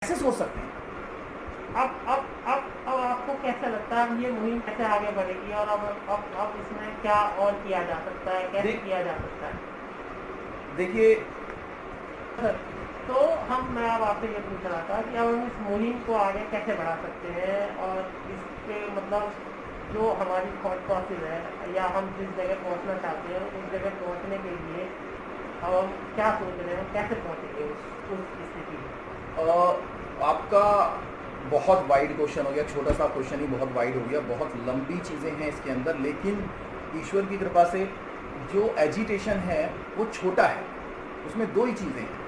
ऐसे सोच सकते हैं। अब आपको कैसा लगता है ये मुहिम कैसे आगे बढ़ेगी और अब इसमें क्या और किया जा सकता है, कैसे किया जा सकता है? देखिए तो मैं अब आपसे ये पूछ रहा था कि अब हम इस मुहिम को आगे कैसे बढ़ा सकते हैं और इसके मतलब जो हमारी थॉट प्रोसेस है या हम जिस जगह पहुंचना चाहते हैं उस जगह पहुंचने के लिए अब हम क्या सोच रहे हैं, कैसे पहुंचेंगे उस स्थिति में? आपका बहुत वाइड क्वेश्चन हो गया, छोटा सा क्वेश्चन ही बहुत वाइड हो गया, बहुत लंबी चीज़ें हैं इसके अंदर। लेकिन ईश्वर की कृपा से जो एजिटेशन है वो छोटा है, उसमें दो ही चीज़ें हैं।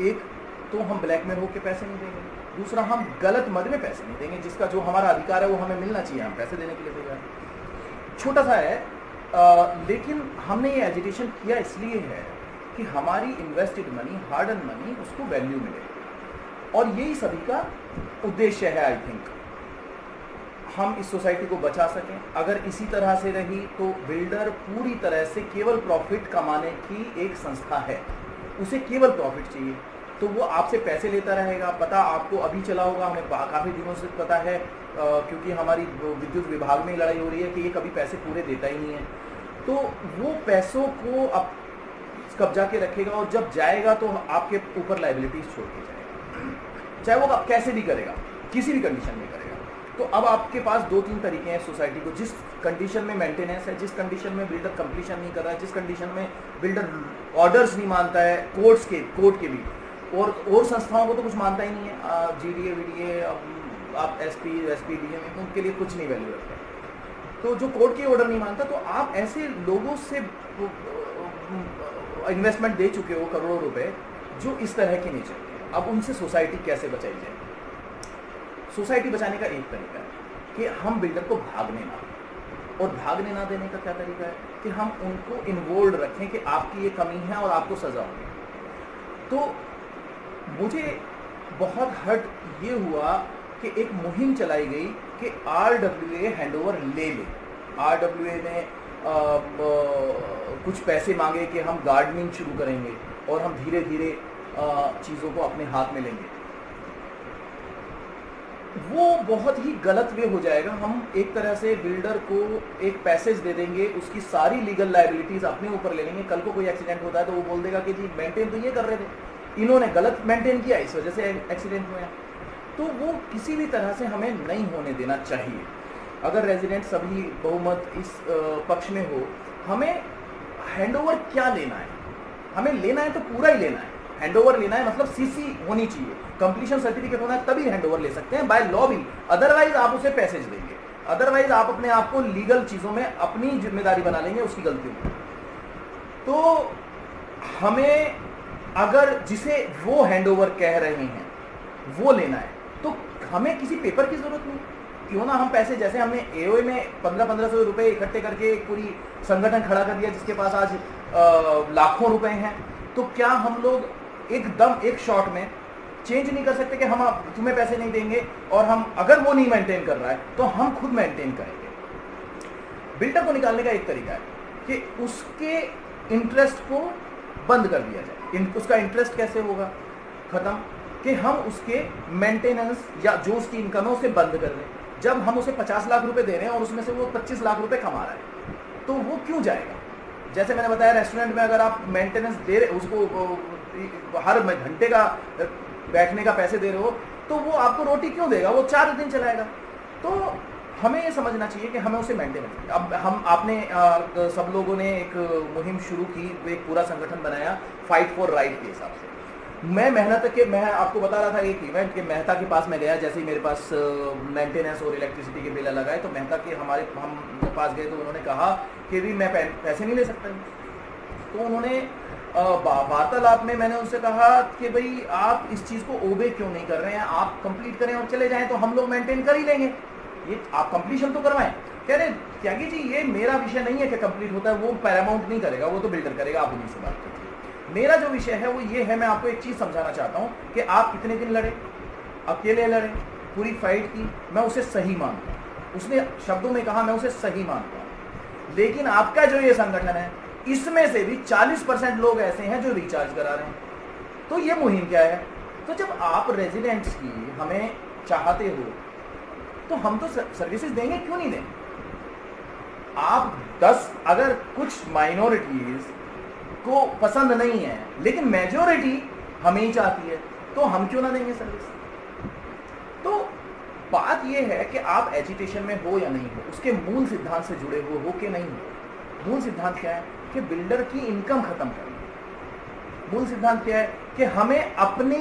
एक तो हम ब्लैकमेल होकर पैसे नहीं देंगे, दूसरा हम गलत मद में पैसे नहीं देंगे। जिसका जो हमारा अधिकार है वो हमें मिलना चाहिए, हम पैसे देने के लिए तैयार हैं। छोटा सा है, लेकिन हमने ये एजिटेशन किया इसलिए है कि हमारी invested money, hard and money, उसको वैल्यू मिले, और यही सभी का उद्देश्य है। आई थिंक हम इस सोसाइटी को बचा सकें। अगर इसी तरह से रही तो बिल्डर पूरी तरह से केवल प्रॉफिट कमाने की एक संस्था है, उसे केवल प्रॉफिट चाहिए, तो वो आपसे पैसे लेता रहेगा। पता आपको अभी चला होगा, हमें काफ़ी दिनों से पता है, क्योंकि हमारी विद्युत विभाग में लड़ाई हो रही है कि ये कभी पैसे पूरे देता ही नहीं है। तो वो पैसों को अब कब्जा के रखेगा, और जब जाएगा तो आपके ऊपर लाइबिलिटीज छोड़ के जाएगा, चाहे वो कैसे भी करेगा, किसी भी कंडीशन में करेगा। तो अब आपके पास दो तीन तरीके हैं सोसाइटी को, जिस कंडीशन में मेंटेनेंस है, जिस कंडीशन में बिल्डर कंप्लीशन नहीं कर रहा है, जिस कंडीशन में बिल्डर ऑर्डर्स नहीं मानता है, कोर्ट के भी, और संस्थाओं को तो कुछ मानता ही नहीं है। जीडीए वीडीए, आप एसपी डीएम, उनके लिए कुछ नहीं वैल्यू रखते। तो जो कोर्ट के ऑर्डर नहीं मानता, तो आप ऐसे लोगों से इन्वेस्टमेंट दे चुके हो करोड़ों रुपए, जो इस तरह के नहीं चलते। अब उनसे सोसाइटी कैसे बचाई जाए? सोसाइटी बचाने का एक तरीका है कि हम बिल्डर को भागने ना दें, और भागने ना देने का क्या तरीका है कि हम उनको इन्वॉल्व रखें कि आपकी ये कमी है और आपको सजा होगी। तो मुझे बहुत हर्ट ये हुआ कि एक मुहिम चलाई गई कि RWA हैंडओवर ले ले। RWA ने कुछ पैसे मांगे कि हम गार्डनिंग शुरू करेंगे और हम धीरे धीरे चीज़ों को अपने हाथ में लेंगे। वो बहुत ही गलत वे हो जाएगा। हम एक तरह से बिल्डर को एक पैसेज दे देंगे, उसकी सारी लीगल लायबिलिटीज अपने ऊपर ले लेंगे। कल को कोई एक्सीडेंट होता है तो वो बोल देगा कि जी मेंटेन तो ये कर रहे थे, इन्होंने गलत मेंटेन किया, इस वजह से एक्सीडेंट हुआ। तो वो किसी भी तरह से हमें नहीं होने देना चाहिए। अगर रेजिडेंट सभी बहुमत इस पक्ष में हो, हमें हैंडओवर क्या लेना है? हमें लेना है तो पूरा ही लेना है। हैंडओवर लेना है मतलब सीसी होनी चाहिए, कंप्लीशन सर्टिफिकेट होना है, तभी हैंडओवर ले सकते हैं बाय लॉ भी। अदरवाइज आप उसे पैसेज देंगे, अदरवाइज आप अपने आप को लीगल चीजों में अपनी जिम्मेदारी बना लेंगे उसकी गलतियों में। तो हमें अगर जिसे वो हैंडओवर कह रहे हैं वो लेना है तो हमें किसी पेपर की जरूरत नहीं। क्यों ना हम पैसे, जैसे हमने एओए में 1500 रुपए इकट्ठे करके एक पूरी संगठन खड़ा कर दिया जिसके पास आज लाखों रुपए हैं, तो क्या हम लोग एकदम एक शॉट में चेंज नहीं कर सकते कि हम तुम्हें पैसे नहीं देंगे, और हम अगर वो नहीं मेंटेन कर रहा है तो हम खुद मेंटेन करेंगे? बिल्डर को निकालने का एक तरीका है कि उसके इंटरेस्ट को बंद कर दिया जाए। उसका इंटरेस्ट कैसे होगा खत्म? कि हम उसके मेंटेनेंस या जो उसकी इनकम है उसे बंद कर दें। जब हम उसे 50 लाख रुपए दे रहे हैं और उसमें से वो 25 लाख रुपए कमा रहा है, तो वो क्यों जाएगा? जैसे मैंने बताया, रेस्टोरेंट में अगर आप मेंटेनेंस दे रहे, उसको हर घंटे का बैठने का पैसे दे रहे हो, तो वो आपको रोटी क्यों देगा? वो 4 दिन चलाएगा। तो हमें ये समझना चाहिए कि हमें उसे मेंटेनेंस। अब आपने सब लोगों ने एक मुहिम शुरू की, एक पूरा संगठन बनाया फाइट फॉर राइट के हिसाब से। मैं आपको बता रहा था एक इवेंट के मेहता के पास में गया। जैसे ही मेरे पास मेंटेनेंस और इलेक्ट्रिसिटी के बिल लगाए तो मेहता के हम पास गए, तो उन्होंने कहा कि भी मैं पैसे नहीं ले सकता। तो उन्होंने वार्तालाप में मैंने उनसे कहा कि भाई आप इस चीज़ को ओबे क्यों नहीं कर रहे हैं? आप कंप्लीट करें और चले जाएं तो हम लोग मेंटेन कर ही लेंगे, ये आप कंप्लीशन तो करवाएं। कह रहे त्यागी जी ये मेरा विषय नहीं है कि कंप्लीट होता है, वो पैरामाउंट नहीं करेगा, वो तो बिल्डर करेगा, आप उन्हीं से बात करिए। मेरा जो विषय है वो ये है, मैं आपको एक चीज़ समझाना चाहता हूँ कि आप कितने दिन लड़े, अकेले लड़े, पूरी फाइट की, मैं उसे सही मानता हूँ। उसने शब्दों में कहा मैं उसे सही मानता हूँ। लेकिन आपका जो ये संगठन है, इसमें से भी 40% लोग ऐसे हैं जो रिचार्ज करा रहे हैं। तो ये मुहिम क्या है? तो जब आप रेजिडेंट्स की हमें चाहते हो तो हम तो सर्विसेज देंगे, क्यों नहीं देंगे? आप 10 अगर कुछ माइनॉरिटीज को पसंद नहीं है लेकिन मेजॉरिटी हमें ही चाहती है तो हम क्यों ना देंगे सर्विस? तो बात यह है कि आप एजुटेशन में हो या नहीं हो, उसके मूल सिद्धांत से जुड़े हो कि नहीं हो। मूल सिद्धांत क्या है कि बिल्डर की इनकम खत्म करनी। मूल सिद्धांत क्या है कि हमें अपने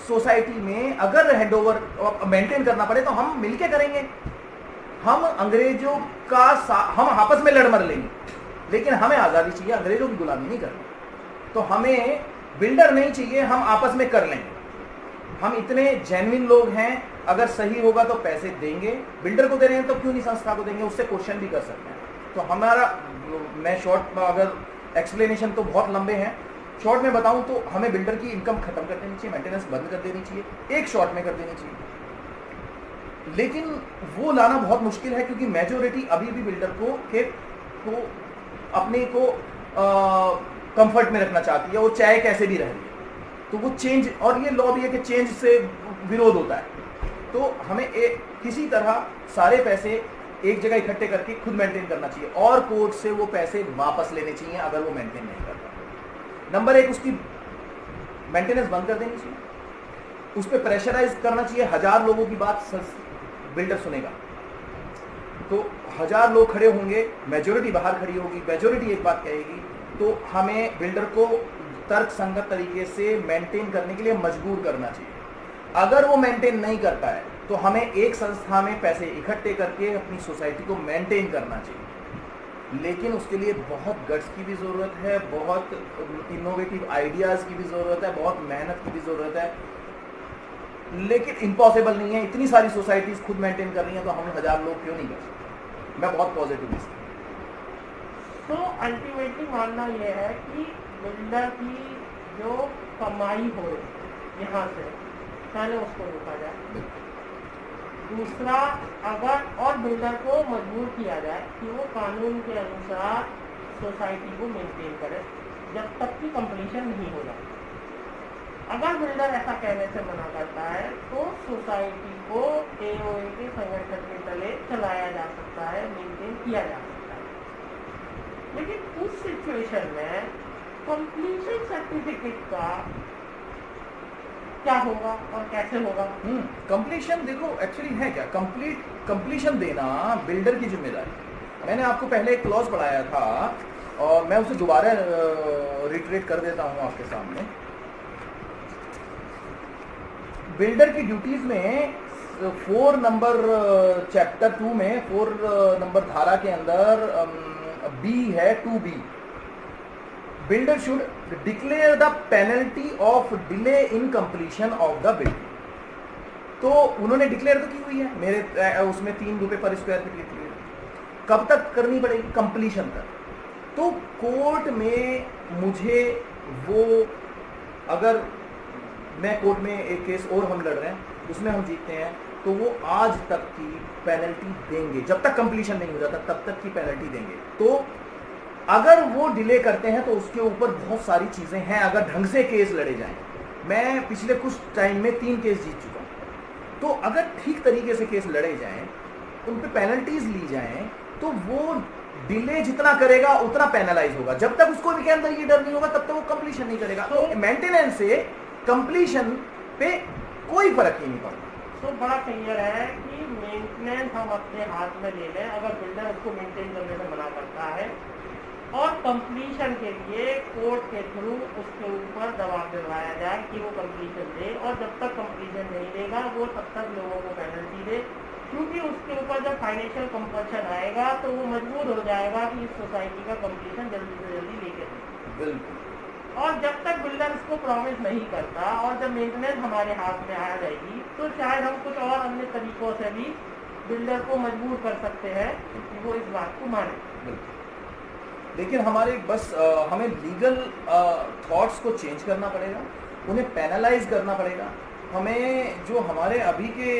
सोसाइटी में अगर हैंडओवर मेंटेन करना पड़े तो हम मिलके करेंगे। हम अंग्रेजों का हम आपस में लड़ मर लेंगे लेकिन हमें आज़ादी चाहिए, अंग्रेजों की गुलामी नहीं करनी। तो हमें बिल्डर नहीं चाहिए, हम आपस में कर लेंगे। हम इतने जेन्युइन लोग हैं, अगर सही होगा तो पैसे देंगे। बिल्डर को दे रहे हैं तो क्यों नहीं संस्था को देंगे? उससे क्वेश्चन भी कर सकते हैं। तो हमारा, मैं शॉर्ट अगर एक्सप्लेनेशन तो बहुत लंबे हैं, शॉर्ट में बताऊं तो हमें बिल्डर की इनकम खत्म कर देनी चाहिए, मेंटेनेंस बंद कर देनी चाहिए, एक शॉर्ट में कर देनी चाहिए। लेकिन वो लाना बहुत मुश्किल है क्योंकि मेजोरिटी अभी भी बिल्डर को अपने को कंफर्ट में रखना चाहती है, वो चाहे कैसे भी रहे। तो वो चेंज, और ये लॉ भी है कि चेंज से विरोध होता है। तो हमें किसी तरह सारे पैसे एक जगह इकट्ठे करके खुद मेंटेन करना चाहिए और कोर्ट से वो पैसे वापस लेने चाहिए अगर वो मेंटेन नहीं करता। नंबर 1, उसकी मेंटेनेंस बंद कर देनी चाहिए, उस पर प्रेशराइज करना चाहिए। 1000 लोगों की बात बिल्डर सुनेगा तो 1000 लोग खड़े होंगे, मेजोरिटी बाहर खड़ी होगी, मेजोरिटी एक बात कहेगी, तो हमें बिल्डर को तर्क संगत तरीके से मेंटेन करने के लिए मजबूर करना चाहिए। अगर वो मेंटेन नहीं करता है तो हमें एक संस्था में पैसे इकट्ठे करके अपनी सोसाइटी को मेंटेन करना चाहिए। लेकिन उसके लिए बहुत गट्स की भी ज़रूरत है, बहुत इनोवेटिव आइडियाज़ की भी ज़रूरत है, बहुत मेहनत की भी ज़रूरत है। लेकिन इम्पॉसिबल नहीं है, इतनी सारी सोसाइटीज़ खुद मेंटेन कर रही हैं तो हम 1000 लोग क्यों नहीं कर सकते? मैं बहुत पॉजिटिव हूँ। तो अल्टीमेटली मानना यह है कि बिल्डर की जो कमाई हो यहाँ से पहले उसको रोका जाए। दूसरा, अगर और बिल्डर को मजबूर किया जाए कि वो कानून के अनुसार सोसाइटी को मेंटेन करे जब तक कि कंप्लीशन नहीं हो जाए। अगर बिल्डर ऐसा कहने से मना करता है तो सोसाइटी को एओए के संगठन के तले चलाया जा सकता है, मेंटेन किया जा सकता है। लेकिन उस सिचुएशन में कंप्लीशन सर्टिफिकेट का क्या होगा और कैसे होगा? कंप्लीशन देखो एक्चुअली है क्या, कंप्लीशन देना बिल्डर की जिम्मेदारी। मैंने आपको पहले एक क्लॉज पढ़ाया था और मैं उसे दोबारा रिट्रेट कर देता हूं आपके सामने। बिल्डर की ड्यूटीज में 4 नंबर चैप्टर 2 में 4 नंबर धारा के अंदर बी है 2B, builder should declare the penalty of delay in completion of the building. तो उन्होंने डिक्लेयर तो की हुई है, मेरे उसमें 3 रुपए पर स्क्वायर फीट लिखी हुई है। कब तक करनी पड़ेगी? कंप्लीशन तक। तो कोर्ट में मुझे वो, अगर मैं कोर्ट में एक केस और हम लड़ रहे हैं उसमें हम जीतते हैं तो वो आज तक की पेनल्टी देंगे, जब तक कंप्लीशन नहीं हो जाता तब तक की पेनल्टी देंगे। तो अगर वो डिले करते हैं तो उसके ऊपर बहुत सारी चीज़ें हैं, अगर ढंग से केस लड़े जाएं। मैं पिछले कुछ टाइम में 3 केस जीत चुका हूँ। तो अगर ठीक तरीके से केस लड़े जाएं, उन पे पेनल्टीज ली जाएं, तो वो डिले जितना करेगा उतना पेनलाइज होगा। जब तक उसको भी के अंदर ये डर नहीं होगा तब तक वो कंप्लीशन नहीं करेगा। तो मेंटेनेंस से कंप्लीशन पे कोई फर्क ही नहीं पड़ता। तो बड़ा क्लियर है कि मेंटेनेंस हम अपने हाथ में ले लें अगर बिल्डर उसको मेंटेन करने से मना करता है, और कंप्लीशन के लिए कोर्ट के थ्रू उसके ऊपर दबाव दिलवाया जाए कि वो कंप्लीशन दे, और जब तक कंप्लीशन नहीं देगा वो तब तक लोगों को पेनल्टी दे, क्योंकि उसके ऊपर जब फाइनेंशियल कंपल्शन आएगा तो वो मजबूर हो जाएगा कि इस सोसाइटी का कंप्लीशन जल्दी से जल्दी लेके दे। बिल्कुल। और जब तक बिल्डर इसको प्रॉमिस नहीं करता और जब मेंटेनेंस हमारे हाथ में आ जाएगी तो शायद हम कुछ और अन्य तरीकों से भी बिल्डर को मजबूर कर सकते हैं कि वो इस बात को माने। लेकिन हमारे बस हमें लीगल थॉट्स को चेंज करना पड़ेगा, उन्हें पेनलाइज करना पड़ेगा। हमें जो हमारे अभी के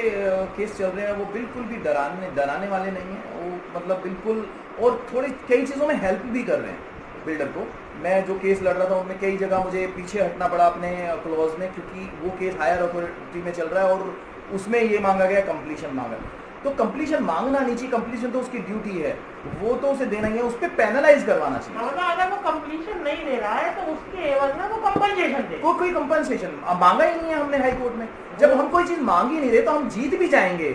केस चल रहे हैं वो बिल्कुल भी डराने वाले नहीं हैं, वो मतलब बिल्कुल, और थोड़ी कई चीज़ों में हेल्प भी कर रहे हैं। बिल्डर को। मैं जो केस लड़ रहा था उनमें कई जगह मुझे पीछे हटना पड़ा अपने क्लॉज में, क्योंकि वो केस हायर अथॉरिटी में चल रहा है और उसमें ये मांगा गया कंप्लीशन मांगा। तो कंप्लीशन मांगना नहीं चाहिए, कंप्लीशन तो उसकी ड्यूटी है, वो तो उसे देना ही है, उस पर पेनलाइज करवाना चाहिए। अगर वो कंप्लीशन नहीं दे रहा है तो उसके एवज में वो कंपनसेशन दे। कोई कंपनसेशन मांगा ही नहीं है हमने हाई कोर्ट में। जब हम कोई चीज मांग ही नहीं रहे तो हम जीत भी जाएंगे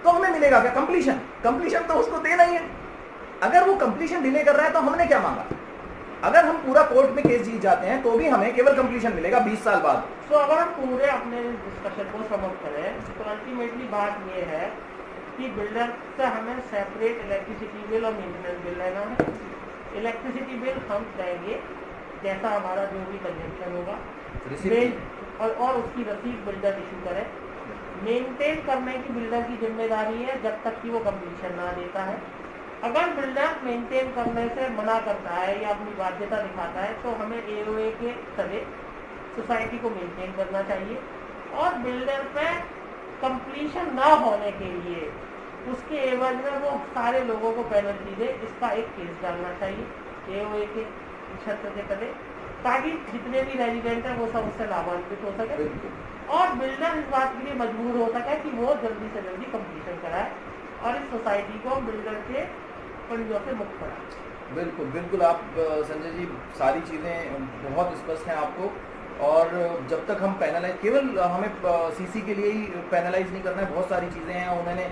तो हमें मिलेगा क्या? कंप्लीशन। कंप्लीशन तो उसको देना ही है। अगर वो कंप्लीशन डिले कर रहा है तो हमने क्या मांगा? अगर हम पूरा कोर्ट में केस जीत जाते हैं तो भी हमें केवल कंप्लीशन मिलेगा 20 साल बाद। तो अगर हम पूरे अपने डिस्कशन को समाप्त करें तो अल्टीमेटली बात ये है कि बिल्डर से हमें सेपरेट इलेक्ट्रिसिटी बिल और मेंटेनेंस बिल लेना है। इलेक्ट्रिसिटी बिल हम देंगे जैसा हमारा जो भी कंजम्पशन होगा, और उसकी रसीद बिल्डर इशू करे। मेंटेन करने की बिल्डर की जिम्मेदारी है जब तक कि वो कंप्लीशन ना देता है। अगर बिल्डर मेंटेन करने से मना करता है या अपनी बाध्यता दिखाता है तो हमें AOA के तहत सोसाइटी को मेंटेन करना चाहिए और बिल्डर पे कंप्लीशन ना होने के लिए उसके एवज में वो सारे लोगों को पेनल्टी दे, इसका एक केस डालना चाहिए AOA के क्षेत्र के तहत, ताकि जितने भी रेजिडेंट हैं वो सब उससे लाभान्वित हो सके और बिल्डर इस बात के लिए मजबूर हो सके कि वो जल्दी से जल्दी कंप्लीशन कराए और इस सोसाइटी को बिल्डर के पंजों से मुक्त कराए। बिल्कुल बिल्कुल, आप संजय जी सारी चीज़ें बहुत स्पष्ट हैं आपको। और जब तक हम पेनलाइज, केवल हमें CC के लिए ही पेनलाइज नहीं करना है, बहुत सारी चीज़ें हैं। उन्होंने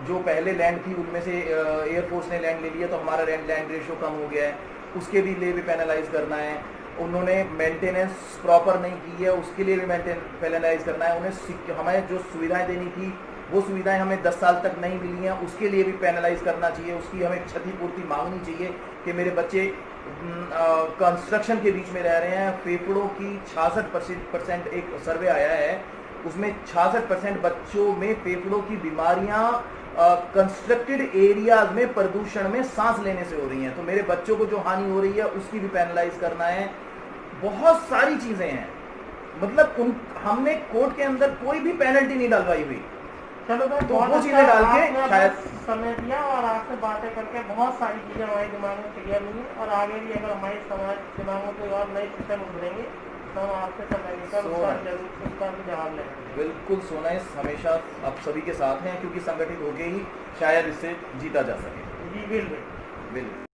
जो पहले लैंड थी उनमें से एयरफोर्स ने लैंड ले लिया तो हमारा लैंड रेशो कम हो गया है, उसके भी लिए भी पेनलाइज करना है। उन्होंने मेंटेनेंस प्रॉपर नहीं की है, उसके लिए भी पेनलाइज करना है। उन्हें हमें जो सुविधाएं देनी थी वो सुविधाएं हमें 10 साल तक नहीं मिली हैं, उसके लिए भी पेनलाइज करना चाहिए। उसकी हमें क्षतिपूर्ति मांगनी चाहिए कि मेरे बच्चे कंस्ट्रक्शन के बीच में रह रहे हैं। फेफड़ों की 66% एक सर्वे आया है, उसमें 66% बच्चों में फेफड़ों की बीमारियां कंस्ट्रक्टेड एरियाज में प्रदूषण में सांस लेने से हो रही हैं। तो मेरे बच्चों को जो हानि हो रही है उसकी भी पेनलाइज करना है। बहुत सारी चीजें हैं, मतलब हमने कोर्ट के अंदर कोई भी पेनल्टी नहीं डलवाई हुई। चलो भाई, तो वो चीजें डाल के शायद समय दिया और आपसे बातें करके बहुत सारी चीजें हमारे दिमाग में क्लियर हुई और आगे भी अगर हमारे समाज दिमागों को और नए सिस्टम उभरेंगे तो हम आपसे समय लेकर उसका भी जवाब लेंगे। बिल्कुल, सोनाइस हमेशा आप सभी के साथ हैं, क्योंकि संगठित होके ही शायद इससे जीता जा सके। जी बिल्कुल।